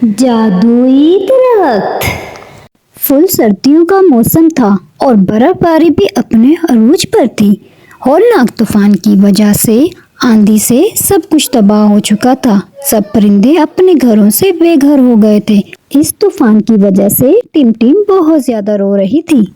जादुई दरख्त। फुल सर्दियों का मौसम था और बर्फबारी भी अपने अरूज पर थी। हौलनाक तूफान की वजह से आंधी से सब कुछ तबाह हो चुका था। सब परिंदे अपने घरों से बेघर हो गए थे। इस तूफान की वजह से टिमटिम बहुत ज्यादा रो रही थी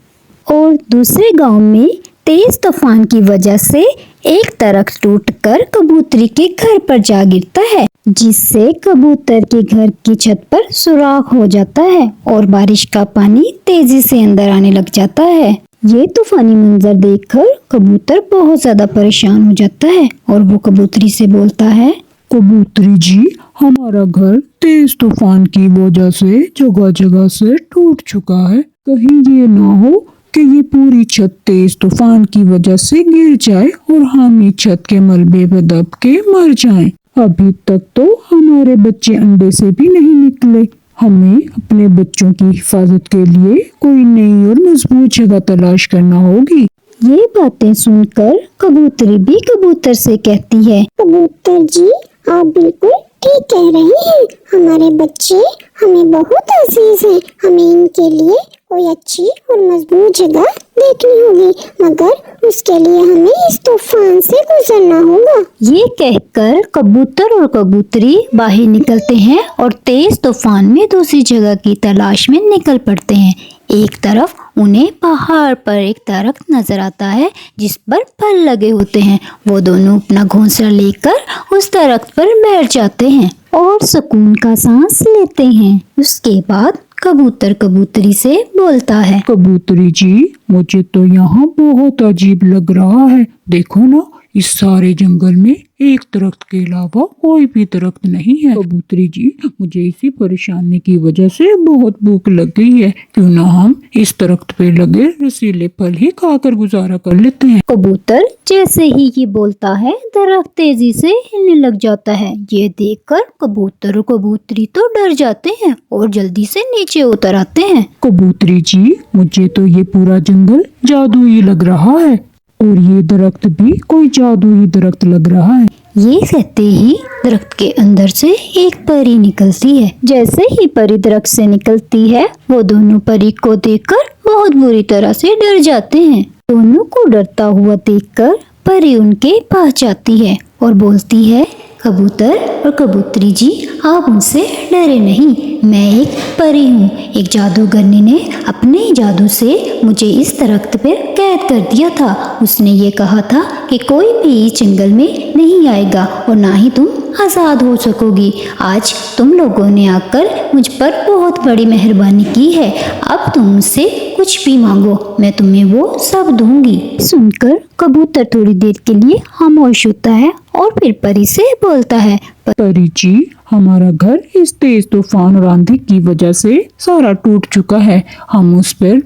और दूसरे गांव में तेज तूफान की वजह से एक दरख्त टूटकर कबूतरी के घर पर जा गिरता है, जिससे कबूतर के घर की छत पर सुराख हो जाता है और बारिश का पानी तेजी से अंदर आने लग जाता है। ये तूफानी मंजर देखकर कबूतर बहुत ज्यादा परेशान हो जाता है और वो कबूतरी से बोलता है, कबूतरी जी, हमारा घर तेज तूफान की वजह से जगह जगह से टूट चुका है। कहीं ये ना हो कि ये पूरी छत तेज तूफान की वजह से गिर जाए और हम इस छत के मलबे पे दब के मर जाएं। अभी तक तो हमारे बच्चे अंडे से भी नहीं निकले। हमें अपने बच्चों की हिफाजत के लिए कोई नई और मजबूत जगह तलाश करना होगी। ये बातें सुनकर कबूतरी भी कबूतर से कहती है, कबूतर जी, आप बिल्कुल ठीक कह रही हैं। हमारे बच्चे हमें बहुत अजीज हैं। हमें इनके लिए कोई अच्छी और मजबूत जगह देखनी होगी, मगर उसके लिए हमें इस तूफान से गुजरना होगा। ये कहकर कबूतर और कबूतरी बाहर निकलते हैं और तेज तूफान में दूसरी जगह की तलाश में निकल पड़ते हैं। एक तरफ उन्हें पहाड़ पर एक दरख्त नजर आता है जिस पर फल लगे होते हैं। वो दोनों अपना घोंसला लेकर उस दरख्त पर बैठ जाते हैं और सुकून का सांस लेते हैं। उसके बाद कबूतर कबूतरी से बोलता है, कबूतरी जी, मुझे तो यहाँ बहुत अजीब लग रहा है। देखो ना, इस सारे जंगल में एक दरख्त के अलावा कोई भी दरख्त नहीं है। कबूतरी जी, मुझे इसी परेशानी की वजह से बहुत भूख लग गई है। क्यों ना हम इस दरख्त पे लगे रसीले फल ही खाकर गुजारा कर लेते हैं। कबूतर जैसे ही ये बोलता है, दरख्त तेजी से हिलने लग जाता है। ये देखकर कबूतर और कबूतरी तो डर जाते हैं और जल्दी से नीचे उतर आते हैं। कबूतरी जी, मुझे तो ये पूरा जंगल जादुई लग रहा है और ये दरख्त भी कोई जादुई दरख्त लग रहा है। ये कहते ही दरख्त के अंदर से एक परी निकलती है। जैसे ही परी दरख्त से निकलती है, वो दोनों परी को देखकर बहुत बुरी तरह से डर जाते हैं। दोनों को डरता हुआ देखकर परी उनके पास जाती है और बोलती है, कबूतर और कबूतरी जी, आप उनसे डरे नहीं। मैं एक परी हूँ। एक जादूगरनी ने अपने जादू से मुझे इस दरख्त पर कैद कर दिया था। उसने ये कहा था कि कोई भी इस जंगल में नहीं आएगा और ना ही तुम आज़ाद हो सकोगी। आज तुम लोगों ने आकर मुझ पर बहुत बड़ी मेहरबानी की है। अब तुम मुझसे कुछ भी मांगो, मैं तुम्हें वो सब दूंगी। सुनकर कबूतर थोड़ी देर के लिए खामोश होता है और फिर परी से बोलता है, परी जी, हमारा घर इस तेज तूफान और आंधी की वजह से सारा टूट चुका है। हम उस पर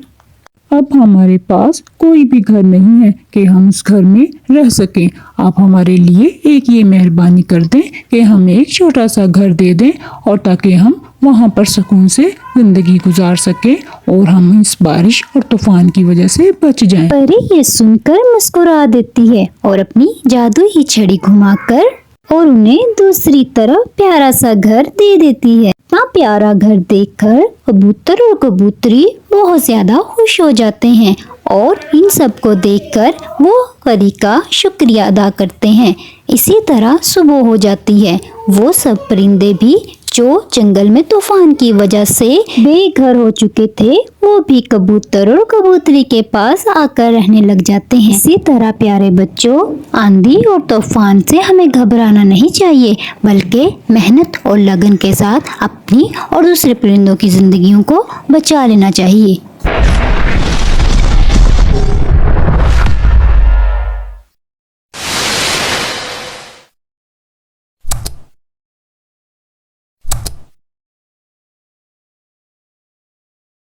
अब हमारे पास कोई भी घर नहीं है कि हम उस घर में रह सकें। आप हमारे लिए एक ये मेहरबानी कर दें कि हमें एक छोटा सा घर दे दें और ताकि हम वहाँ पर सुकून से जिंदगी गुजार सके और हम इस बारिश और तूफान की वजह से बच जाएं। परी ये सुनकर मुस्कुरा देती है और अपनी जादुई छड़ी घुमाकर और उन्हें दूसरी तरफ प्यारा सा घर दे देती है। इतना प्यारा घर देखकर कबूतर और कबूतरी बहुत ज्यादा खुश हो जाते हैं और इन सब को देखकर वो परी का शुक्रिया अदा करते हैं। इसी तरह सुबह हो जाती है। वो सब परिंदे भी जो जंगल में तूफान की वजह से बेघर हो चुके थे, वो भी कबूतर और कबूतरी के पास आकर रहने लग जाते हैं। इसी तरह प्यारे बच्चों, आंधी और तूफान से हमें घबराना नहीं चाहिए, बल्कि मेहनत और लगन के साथ अपनी और दूसरे परिंदों की जिंदगियों को बचा लेना चाहिए।